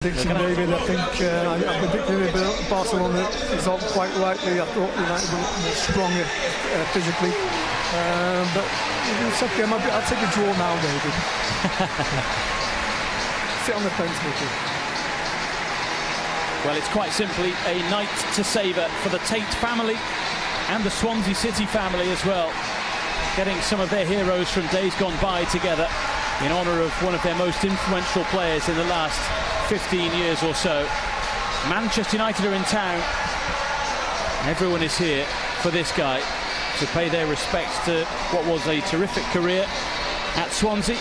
Prediction, David. I think I predicted Barcelona result quite rightly. I thought United were more stronger physically, but it's okay. I'll take a draw now, David. Sit on the fence, Mickey. Well, it's quite simply a night to savour for the Tate family and the Swansea City family as well, getting some of their heroes from days gone by together in honour of one of their most influential players in the last 15 years or so. Manchester United are in town. Everyone is here for this guy to pay their respects to what was a terrific career at Swansea.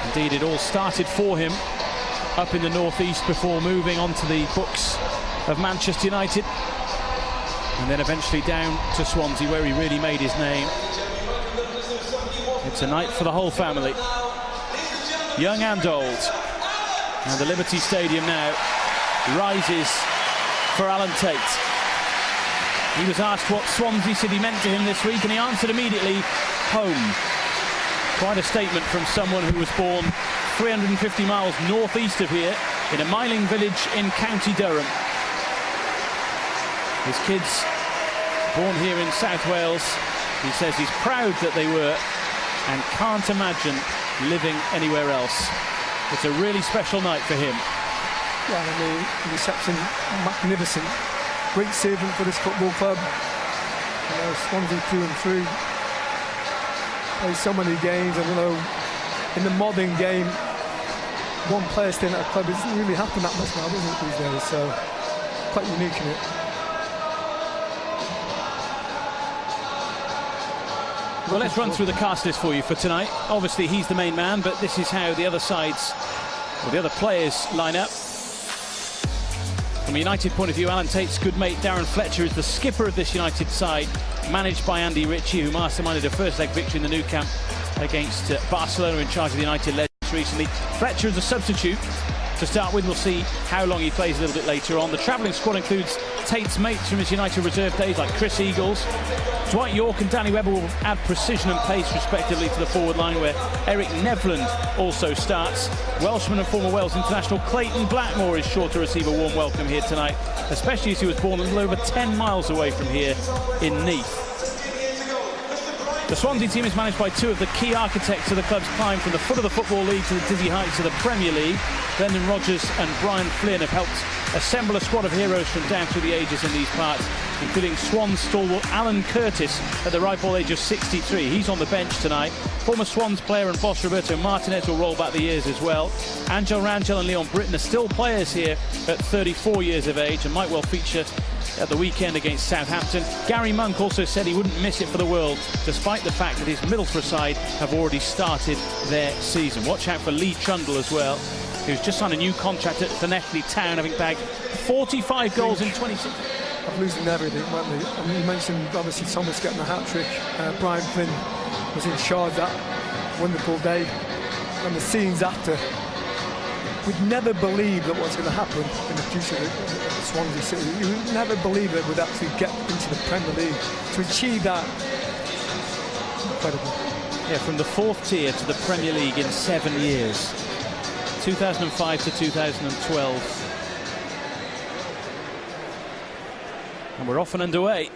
Indeed, it all started for him up in the northeast before moving on to the books of Manchester United, and then eventually down to Swansea, where he really made his name. It's a night for the whole family, young and old. And the Liberty Stadium now rises for Alan Tate. He was asked what Swansea City meant to him this week, and he answered immediately, home. Quite a statement from someone who was born 350 miles northeast of here, in a mining village in County Durham. His kids, born here in South Wales, he says he's proud that they were, and can't imagine living anywhere else. It's a really special night for him. Yeah, and the reception, magnificent. Great servant for this football club. Swansea through and through. Plays so many games, and in the modern game, one player staying at a club doesn't really happen that much now, does it, these days? So, quite unique in it. Well, let's run through the cast list for you for tonight. Obviously, he's the main man, but this is how the other sides, or the other players, line up. From a United point of view, Alan Tate's good mate Darren Fletcher is the skipper of this United side, managed by Andy Ritchie, who masterminded a first-leg victory in the Nou Camp against Barcelona, in charge of the United legends recently. Fletcher is a substitute to start with. We'll see how long he plays a little bit later on. The travelling squad includes Tate's mates from his United reserve days, like Chris Eagles. Dwight Yorke and Danny Webber will add precision and pace respectively to the forward line, where Eric Nevland also starts. Welshman and former Wales international Clayton Blackmore is sure to receive a warm welcome here tonight, especially as he was born a little over 10 miles away from here in Neath. The Swansea team is managed by two of the key architects of the club's climb from the foot of the Football League to the dizzy heights of the Premier League. Brendan Rodgers and Brian Flynn have helped assemble a squad of heroes from down through the ages in these parts, including Swans stalwart Alan Curtis at the ripe old age of 63. He's on the bench tonight. Former Swans player and boss Roberto Martinez will roll back the years as well. Angel Rangel and Leon Britton are still players here at 34 years of age and might well feature at the weekend against Southampton. Gary Monk also said he wouldn't miss it for the world, despite the fact that his Middlesbrough side have already started their season. Watch out for Lee Trundle as well, who's just signed a new contract at Llanelli Town, having bagged 45 goals in 26. I'm losing everything, weren't they? I mean, you mentioned obviously Thomas getting a hat-trick. Brian Flynn was in charge that wonderful day, and the scenes after. We'd never believe that what's going to happen in the future of Swansea City. You would never believe it would actually get into the Premier League. To achieve that, incredible. Yeah, from the fourth tier to the Premier League in 7 years. 2005 to 2012. And we're off and underway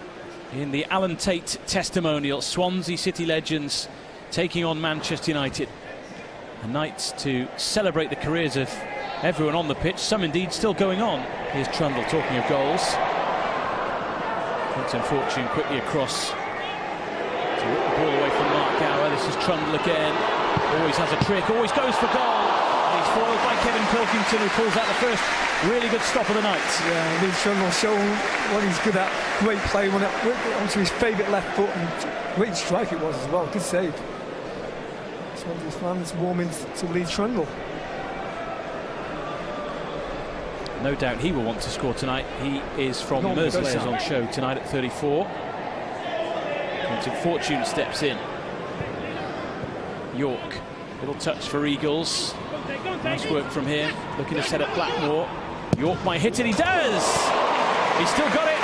in the Alan Tate Testimonial. Swansea City legends taking on Manchester United. A night to celebrate the careers of everyone on the pitch, some indeed still going on. Here's Trundle talking of goals. Quentin Fortune quickly across to whip the ball away from Mark Gower. This is Trundle again. Always has a trick, always goes for goal. And he's foiled by Kevin Pilkington, who pulls out the first really good stop of the night. Yeah, Lee Trundle showing what he's good at. Great play, went onto his favourite left foot, and great strike it was as well. Good save. Swansea's fans warming to Lee Trundle. No doubt he will want to score tonight. He is from Mersey's on show tonight at 34. Quentin Fortune steps in. Yorke, little touch for Eagles. Nice work from him, looking to set up Blackmore. Yorke might hit it, he does! He's still got it!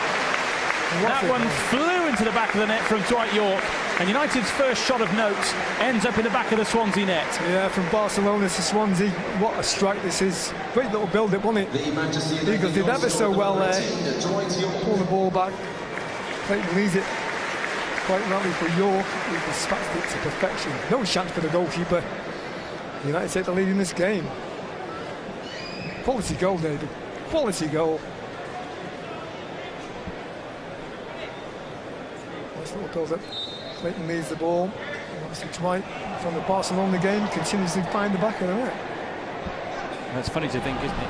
That one flew into the back of the net from Dwight Yorke. And United's first shot of note ends up in the back of the Swansea net. Yeah, from Barcelona to Swansea. What a strike this is. Great little build-up, wasn't it? Eagles did ever so well there. Pull the ball back. Tate leads it quite rarely for York. He dispatched it to perfection. No chance for the goalkeeper. United take the lead in this game. Quality goal, David. Quality goal. Nice little build-up. Clayton leads the ball. And obviously Dwight from the Barcelona game continues to find the back of the net. That's funny to think, isn't it?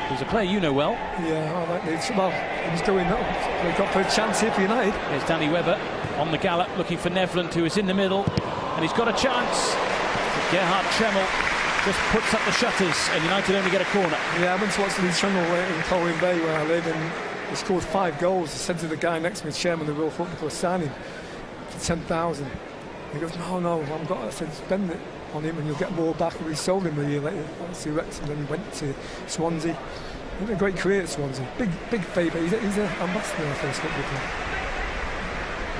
There's a player you know well. Yeah, I like Leeds. Well, he was going up. They got for a chance here for United. There's Danny Webber on the gallop looking for Nevland, who is in the middle. And he's got a chance. Gerhard Tremmel just puts up the shutters and United only get a corner. Yeah, I went to watch Leeds Tremmel in Colwyn Bay where I live, and he scored 5 goals. I said to the guy next to me, chairman of the World Football Club, signing for 10,000. He goes, no, I've got to spend it on him and you'll get more back. We sold him a year later to Rex, and then he went to Swansea. He had a great career at Swansea. Big favourite. He's an ambassador for this football club.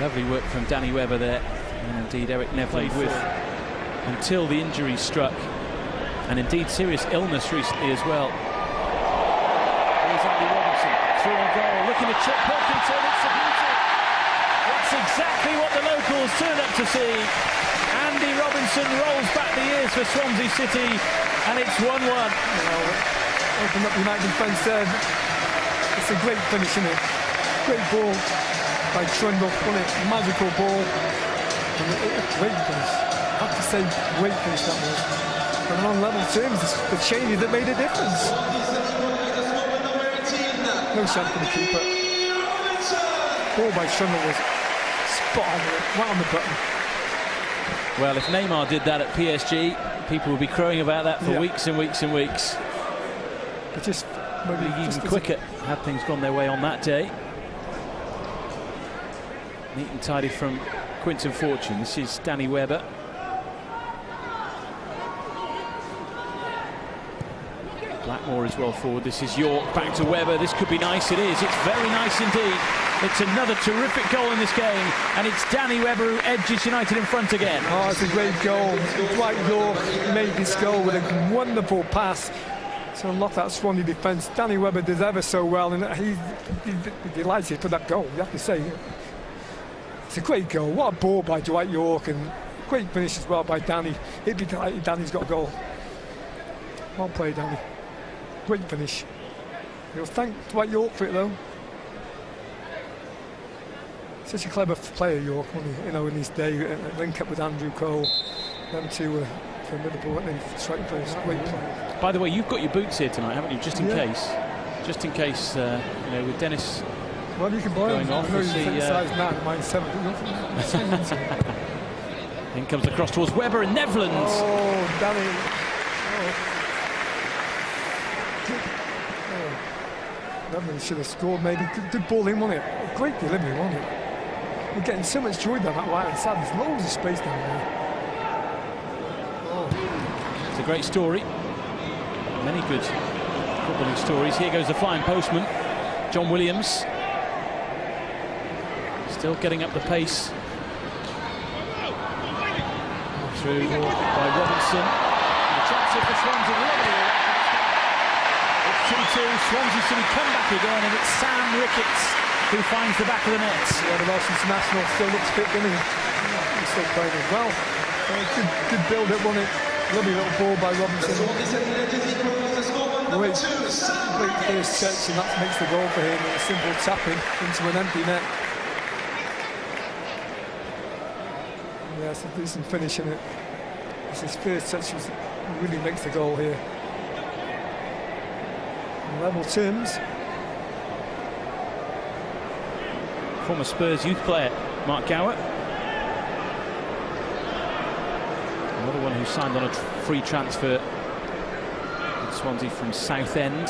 Lovely work from Danny Webber there. And indeed Eric Neville with until the injury struck, and indeed serious illness recently as well. Here's Andy Robinson through on goal, looking to chip Pilkington. It's a beauty. It's exactly what the locals turned up to see. Andy Robinson rolls back the years for Swansea City, and it's 1-1. Open up United defence there. It's a great finish, isn't it? Great ball by Trundle, wasn't it? Magical ball. And great finish. I have to say, great finish that was. And on level terms, the changes that made a difference. No chance for the keeper. Ball by Trundle was spot on, right on the button. Well, if Neymar did that at PSG, people would be crowing about that for weeks and weeks and weeks. But just maybe even quicker had things gone their way on that day. Neat and tidy from Quinton Fortune. This is Danny Webber. Blackmore is well forward. This is Yorke, back to Webber. This could be nice. It is. It's very nice indeed. It's another terrific goal in this game, and it's Danny Webber who edges United in front again. Oh, it's a great goal. Dwight Yorke made this goal with a wonderful pass to unlock that Swansea defence. Danny Webber does ever so well, and he's delighted for that goal, you have to say. It's a great goal. What a ball by Dwight Yorke, and great finish as well by Danny. He'd be delighted Danny's got a goal. Well played, Danny. Great finish. You'll thank Dwight Yorke for it, though. Such a clever player, Yorke, wasn't he? You know, in his day, link up with Andrew Cole. Them two were from Liverpool, and then strike for a great play. By the way, you've got your boots here tonight, haven't you? Just in case. Just in case, you know, with Dennis. Well, you can buy going them. off. I know you size 9, mine's 7. Then comes across towards Webber and Nevland. Oh, Danny. Nevland should have scored, maybe. Good ball in, wasn't it? Great delivery, wasn't it? We're getting so much joy down that right hand side. There's loads of space down there. Oh. It's a great story. Many good footballing stories. Here goes the flying postman, John Williams. Still getting up the pace. Through by Robinson. And a chance here for Swansea. It's 2-2. Swansea City come back again, and it's Sam Ricketts who finds the back of the net. Yeah, the Welsh international still looks fit, doesn't he? He's still playing as well. Good build-up, wasn't it? Lovely little ball by Robinson. Great first touch, and that makes the goal for him. And a simple tapping into an empty net. Yeah, it's a decent finish, isn't it? It's his first touch really makes the goal here. On level terms. Former Spurs youth player Mark Gower. Another one who signed on a free transfer with Swansea from Southend.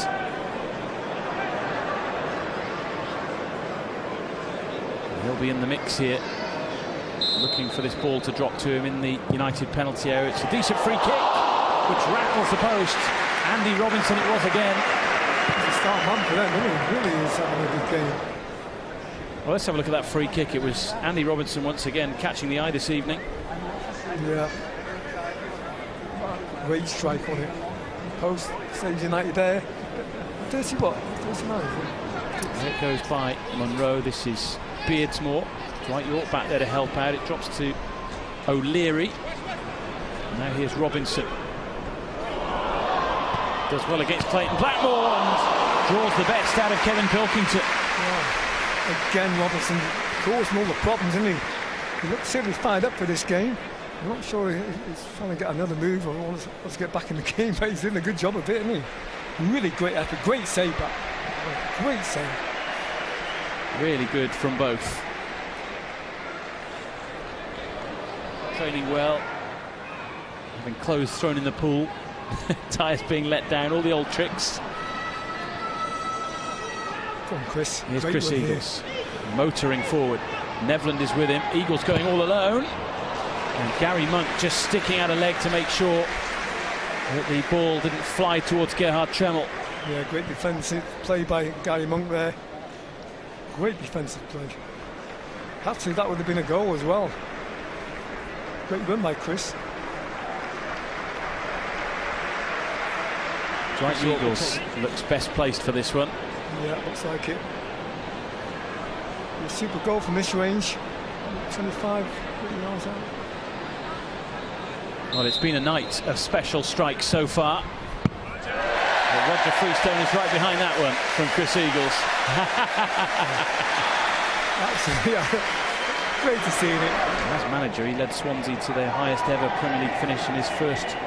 He'll be in the mix here, looking for this ball to drop to him in the United penalty area. It's a decent free kick, which rattles the post. Andy Robinson it was again. He's a start man for them, isn't he? Really is having a good game. Well, let's have a look at that free kick. It was Andy Robinson once again catching the eye this evening. Yeah. Great strike on it. Post, saves United there. 30 what? 39. There it goes by Monroe. This is Beardsmore. Dwight Yorke back there to help out. It drops to O'Leary. Now here's Robinson. Does well against Clayton Blackmore and draws the best out of Kevin Pilkington. Yeah. Again, Robinson causing all the problems, isn't he? He looks certainly fired up for this game. I'm not sure he's trying to get another move or wants to get back in the game, but he's doing a good job of it, isn't he? Really great effort, great save back. Great save. Really good from both. Training well. Having clothes thrown in the pool. Tyres being let down, all the old tricks. Come on, Chris. Here's Great Chris run Eagles, motoring forward. Nevland is with him. Eagles going all alone. And Gary Monk just sticking out a leg to make sure that the ball didn't fly towards Gerhard Tremmel. Yeah, great defensive play by Gary Monk there. Great defensive play. Actually, that would have been a goal as well. Great run by Chris. Dwight Eagles looks best placed for this one. Yeah, looks like it. A super goal from this range. 25 yards out. Well, it's been a night of special strikes so far. But Roger Freestone is right behind that one from Chris Eagles. Absolutely, great to see it. As manager, he led Swansea to their highest ever Premier League finish in his first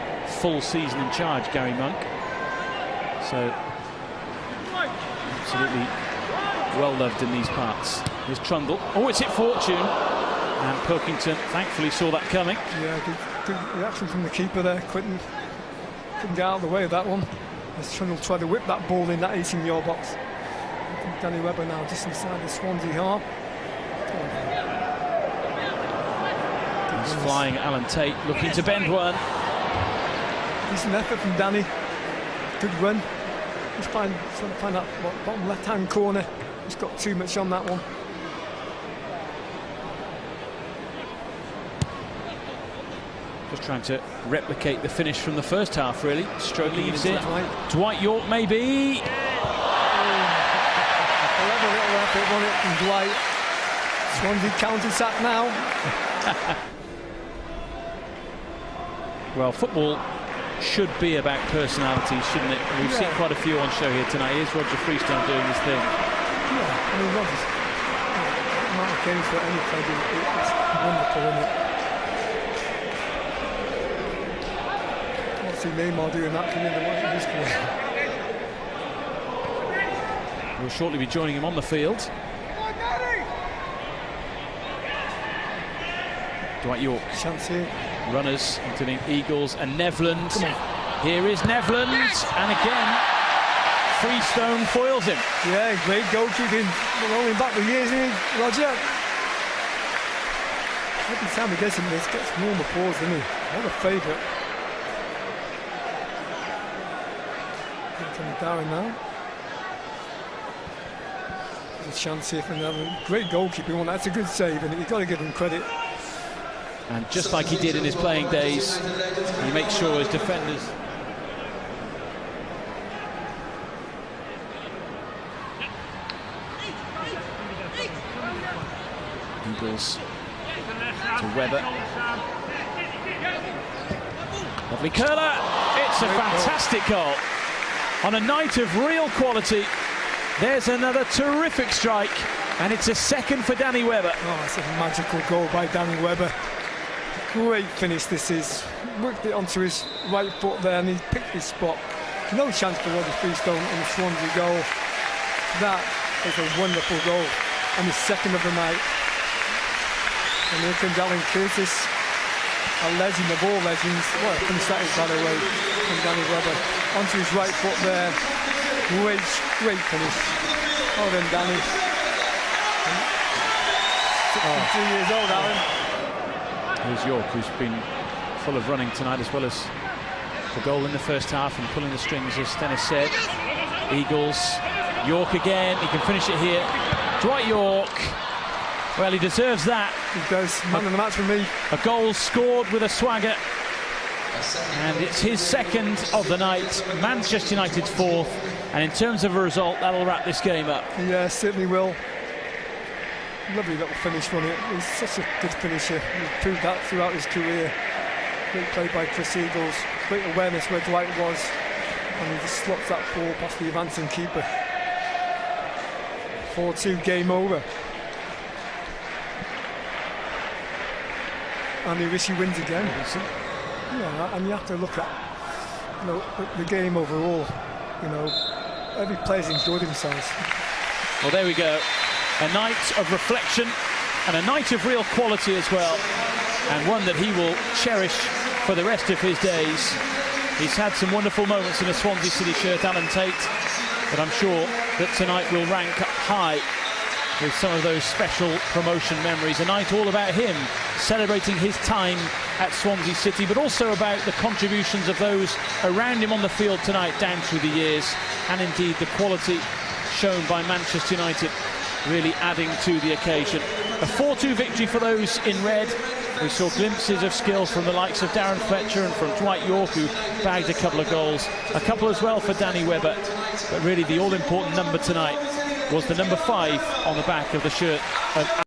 full season in charge, Gary Monk. So, absolutely well loved in these parts. Here's Trundle. Oh, it's hit Fortune. And Pilkington thankfully saw that coming. Yeah, good reaction from the keeper there. Couldn't get out of the way of that one. As Trundle tried to whip that ball in that 18-yard box. Danny Webber now just inside the Swansea half. He's flying Alan Tate, looking to bend one. Decent effort from Danny. Good run. Just trying to find that bottom left-hand corner. He's got too much on that one. Just trying to replicate the finish from the first half, really. Stroke leaves it. Dwight Yorke, maybe. Another little effort on it from Dwight. Swansea counter-attack now. Well, football should be about personality, shouldn't it? We've seen quite a few on show here tonight. Here's Roger Freestone doing his thing. Yeah, I mean, Roger's not okay for any club. It's wonderful, isn't it? I want to see Neymar doing that for the his career. We'll shortly be joining him on the field. Dwight Yorke. Chance here. Runners into the Eagles and Nevland. Here is Nevland, and again Freestone foils him. Yeah, great goalkeeping. Rolling back the years, isn't he, Roger? Every time he gets him, this gets more applause, doesn't he? What a favourite. Darren now. There's a chance here for another great goalkeeping one. That's a good save, and you've got to give him credit. And just like he did in his playing days, he makes sure his defenders. Eagles to Webber. Lovely curler. It's a fantastic goal. On a night of real quality, there's another terrific strike, and it's a second for Danny Webber. Oh, it's a magical goal by Danny Webber. Great finish this is. Worked it onto his right foot there, and he picked his spot. No chance for Roger Freestone in the Swansea goal. That is a wonderful goal, and the second of the night. And here comes Alan Curtis, a legend of all legends. What a finish that is, by the way, from Danny Webber. Onto his right foot there. Great finish. Well done, Danny. 62 years old, Alan. Here's Yorke, who's been full of running tonight, as well as the goal in the first half and pulling the strings, as Dennis said. Eagles, Yorke again, he can finish it here. Dwight Yorke, well, he deserves that. He does. Man of the match for me. A goal scored with a swagger. And it's his second of the night. Manchester United's fourth. And in terms of a result, that'll wrap this game up. Yeah, certainly will. Lovely little finish on it. He's such a good finisher. He's proved that throughout his career. Great play by Chris Eagles. Great awareness where Dwight was. And he just slots that ball past the advancing keeper. 4-2, game over. And he wishes he wins again. Yeah, and you have to look at, you know, the game overall. You know, every player's enjoyed themselves. Well, there we go. A night of reflection and a night of real quality as well, and one that he will cherish for the rest of his days. He's had some wonderful moments in a Swansea City shirt, Alan Tate, but I'm sure that tonight will rank up high with some of those special promotion memories. A night all about him celebrating his time at Swansea City, but also about the contributions of those around him on the field tonight down through the years, and indeed the quality shown by Manchester United really adding to the occasion. A 4-2 victory for those in red. We saw glimpses of skill from the likes of Darren Fletcher and from Dwight Yorke, who bagged a couple of goals, a couple as well for Danny Webber, but really the all-important number tonight was the number 5 on the back of the shirt of